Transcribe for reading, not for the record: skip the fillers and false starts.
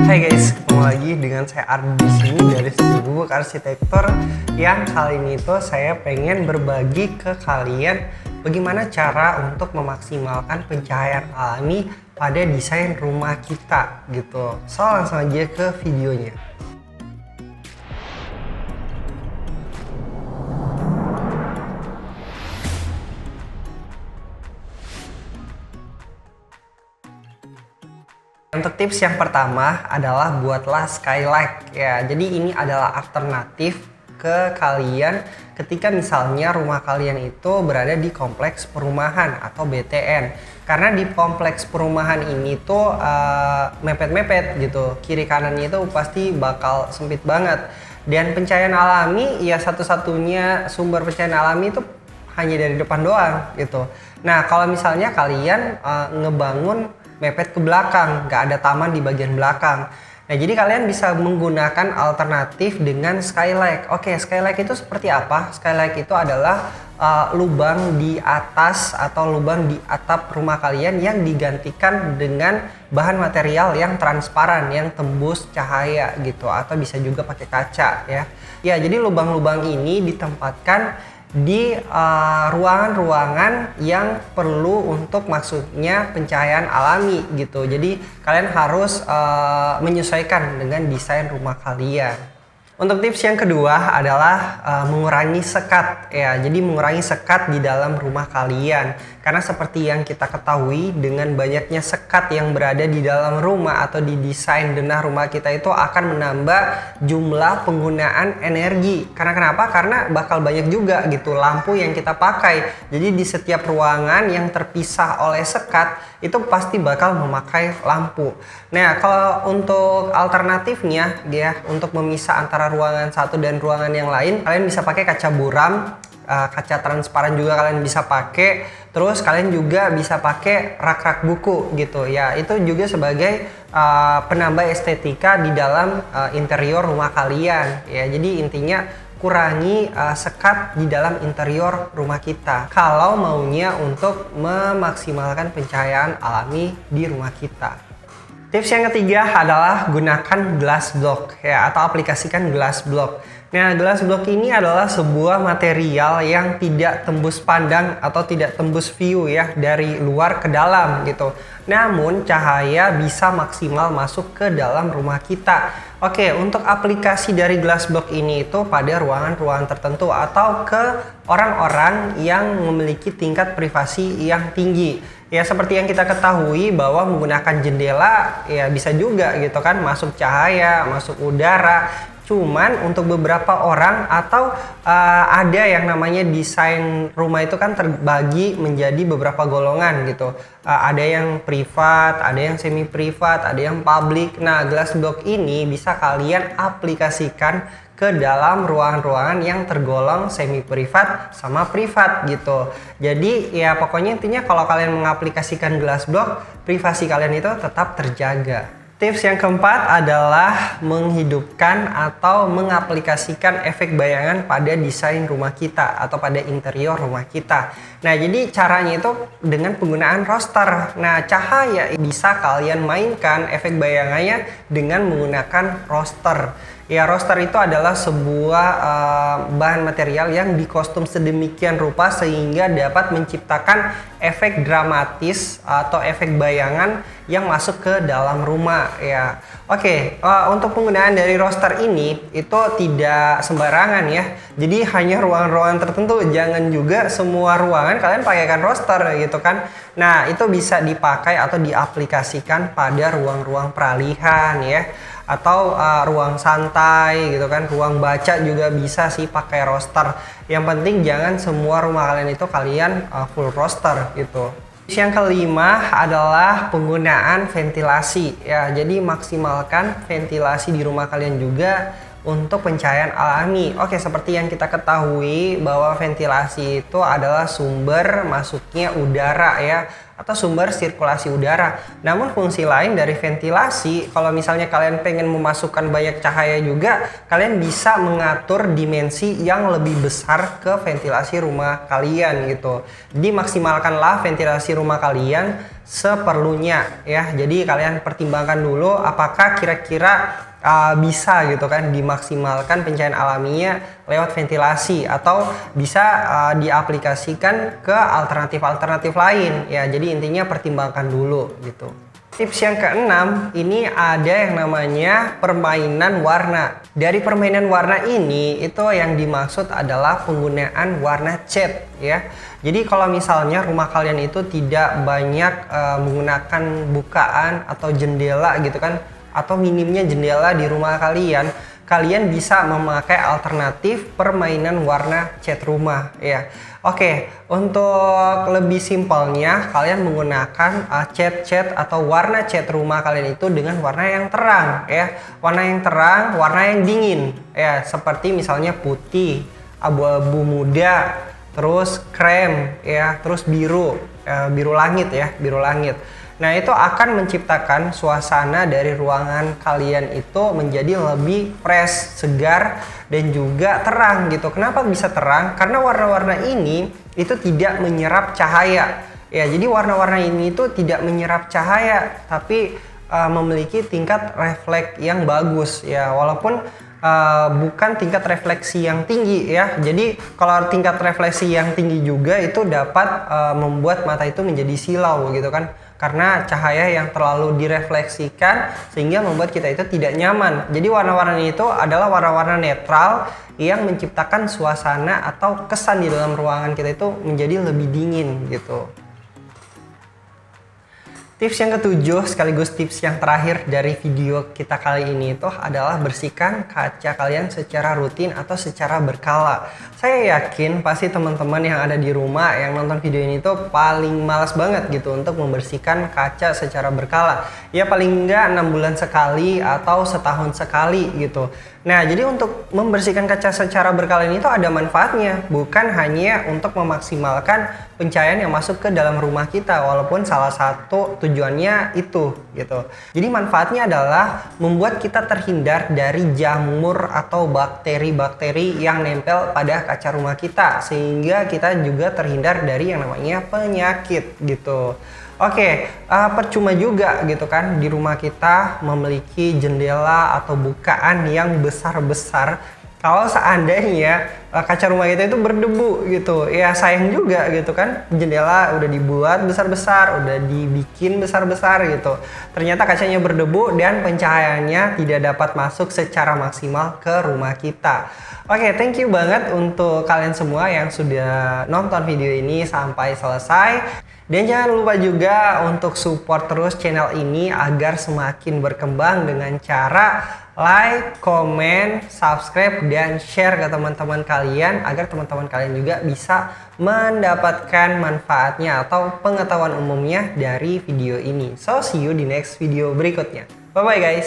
Hai guys, ketemu lagi dengan saya Ardi di sini dari Studio Gubuk Arsitektur. Yang kali ini tuh saya pengen berbagi ke kalian bagaimana cara untuk memaksimalkan pencahayaan alami pada desain rumah kita gitu. So langsung aja ke videonya. Untuk tips yang pertama adalah buatlah skylight ya. Jadi ini adalah alternatif ke kalian ketika misalnya rumah kalian itu berada di kompleks perumahan atau BTN. Karena di kompleks perumahan ini tuh mepet-mepet gitu. Kiri kanannya itu pasti bakal sempit banget. Dan pencahayaan alami ya satu-satunya sumber pencahayaan alami itu hanya dari depan doang gitu. Nah, kalau misalnya kalian ngebangun mepet ke belakang, nggak ada taman di bagian belakang. Nah, jadi kalian bisa menggunakan alternatif dengan skylight. Oke, skylight itu seperti apa? Skylight itu adalah lubang di atas atau lubang di atap rumah kalian yang digantikan dengan bahan material yang transparan, yang tembus cahaya gitu, atau bisa juga pakai kaca ya. Ya, jadi lubang-lubang ini ditempatkan di ruangan-ruangan yang perlu untuk masuknya pencahayaan alami gitu. Jadi kalian harus menyesuaikan dengan desain rumah kalian. Untuk tips yang kedua adalah mengurangi sekat ya. Jadi mengurangi sekat di dalam rumah kalian. Karena seperti yang kita ketahui, dengan banyaknya sekat yang berada di dalam rumah atau di desain denah rumah kita itu akan menambah jumlah penggunaan energi. Karena kenapa? Karena bakal banyak juga gitu lampu yang kita pakai. Jadi di setiap ruangan yang terpisah oleh sekat itu pasti bakal memakai lampu. Nah, kalau untuk alternatifnya ya, untuk memisah antara ruangan satu dan ruangan yang lain, kalian bisa pakai kaca buram, kaca transparan juga kalian bisa pakai. Terus kalian juga bisa pakai rak-rak buku gitu ya. Itu juga sebagai penambah estetika di dalam interior rumah kalian ya. Jadi intinya kurangi sekat di dalam interior rumah kita kalau maunya untuk memaksimalkan pencahayaan alami di rumah kita. Tips yang ketiga adalah gunakan glass block ya, atau aplikasikan glass block. Nah, glass block ini adalah sebuah material yang tidak tembus pandang atau tidak tembus view ya dari luar ke dalam gitu. Namun cahaya bisa maksimal masuk ke dalam rumah kita. Oke, untuk aplikasi dari glass block ini itu pada ruangan-ruangan tertentu atau ke orang-orang yang memiliki tingkat privasi yang tinggi. Ya, seperti yang kita ketahui bahwa menggunakan jendela ya bisa juga gitu kan, masuk cahaya, masuk udara. Cuman untuk beberapa orang atau ada yang namanya desain rumah itu kan terbagi menjadi beberapa golongan gitu. Ada yang privat, ada yang semi privat, ada yang publik. Nah, glass block ini bisa kalian aplikasikan ke dalam ruangan-ruangan yang tergolong semi privat sama privat gitu. Jadi ya pokoknya intinya kalau kalian mengaplikasikan glass block, privasi kalian itu tetap terjaga. Tips yang keempat adalah menghidupkan atau mengaplikasikan efek bayangan pada desain rumah kita atau pada interior rumah kita. Nah, jadi caranya itu dengan penggunaan roster. Nah, cahaya bisa kalian mainkan efek bayangannya dengan menggunakan roster. Ya, roster itu adalah sebuah bahan material yang dikostum sedemikian rupa sehingga dapat menciptakan efek dramatis atau efek bayangan yang masuk ke dalam rumah ya. Oke, untuk penggunaan dari roster ini itu tidak sembarangan ya. Jadi hanya ruangan-ruangan tertentu, jangan juga semua ruangan kalian pakaikan roster gitu kan. Nah, itu bisa dipakai atau diaplikasikan pada ruang-ruang peralihan ya, atau ruang santai gitu kan, ruang baca juga bisa sih pakai roster. Yang penting jangan semua rumah kalian itu kalian full roster gitu. Yang kelima adalah penggunaan ventilasi ya. Jadi maksimalkan ventilasi di rumah kalian juga untuk pencahayaan alami. Oke, seperti yang kita ketahui bahwa ventilasi itu adalah sumber masuknya udara ya, atau sumber sirkulasi udara. Namun fungsi lain dari ventilasi, kalau misalnya kalian pengen memasukkan banyak cahaya juga, kalian bisa mengatur dimensi yang lebih besar ke ventilasi rumah kalian gitu. Jadi maksimalkanlah ventilasi rumah kalian seperlunya ya. Jadi kalian pertimbangkan dulu apakah kira-kira bisa gitu kan dimaksimalkan pencahayaan alaminya lewat ventilasi, atau bisa diaplikasikan ke alternatif-alternatif lain ya. Jadi intinya pertimbangkan dulu gitu. Tips yang keenam, ini ada yang namanya permainan warna. Dari permainan warna ini, itu yang dimaksud adalah penggunaan warna cat ya. Jadi kalau misalnya rumah kalian itu tidak banyak menggunakan bukaan atau jendela gitu kan, atau minimnya jendela di rumah kalian, kalian bisa memakai alternatif permainan warna cat rumah ya. Oke, untuk lebih simpelnya kalian menggunakan cat atau warna cat rumah kalian itu dengan warna yang terang ya. Warna yang terang, warna yang dingin ya, seperti misalnya putih, abu-abu muda, terus krem ya, terus biru, biru langit ya, biru langit. Nah, itu akan menciptakan suasana dari ruangan kalian itu menjadi lebih fresh, segar, dan juga terang gitu. Kenapa bisa terang? Karena warna-warna ini itu tidak menyerap cahaya. Ya, jadi warna-warna ini itu tidak menyerap cahaya, tapi memiliki tingkat refleks yang bagus ya. Walaupun bukan tingkat refleksi yang tinggi ya. Jadi kalau tingkat refleksi yang tinggi juga itu dapat membuat mata itu menjadi silau gitu kan, karena cahaya yang terlalu direfleksikan sehingga membuat kita itu tidak nyaman. Jadi warna-warna itu adalah warna-warna netral yang menciptakan suasana atau kesan di dalam ruangan kita itu menjadi lebih dingin gitu. Tips yang ketujuh sekaligus tips yang terakhir dari video kita kali ini itu adalah bersihkan kaca kalian secara rutin atau secara berkala. Saya yakin pasti teman-teman yang ada di rumah yang nonton video ini tuh paling malas banget gitu untuk membersihkan kaca secara berkala. Ya paling enggak 6 bulan sekali atau setahun sekali gitu. Nah, jadi untuk membersihkan kaca secara berkala ini tuh ada manfaatnya, bukan hanya untuk memaksimalkan pencahayaan yang masuk ke dalam rumah kita, walaupun salah satu tujuannya itu gitu. Jadi manfaatnya adalah membuat kita terhindar dari jamur atau bakteri-bakteri yang nempel pada kaca rumah kita, sehingga kita juga terhindar dari yang namanya penyakit gitu. Oke, percuma juga gitu kan di rumah kita memiliki jendela atau bukaan yang besar-besar kalau seandainya kaca rumah kita itu berdebu gitu. Ya sayang juga gitu kan, jendela udah dibuat besar-besar, udah dibikin besar-besar gitu, ternyata kacanya berdebu dan pencahayaannya tidak dapat masuk secara maksimal ke rumah kita. Oke, thank you banget untuk kalian semua yang sudah nonton video ini sampai selesai. Dan jangan lupa juga untuk support terus channel ini agar semakin berkembang dengan cara like, comment, subscribe, dan share ke teman-teman kalian agar teman-teman kalian juga bisa mendapatkan manfaatnya atau pengetahuan umumnya dari video ini. So, see you di next video berikutnya. Bye-bye guys!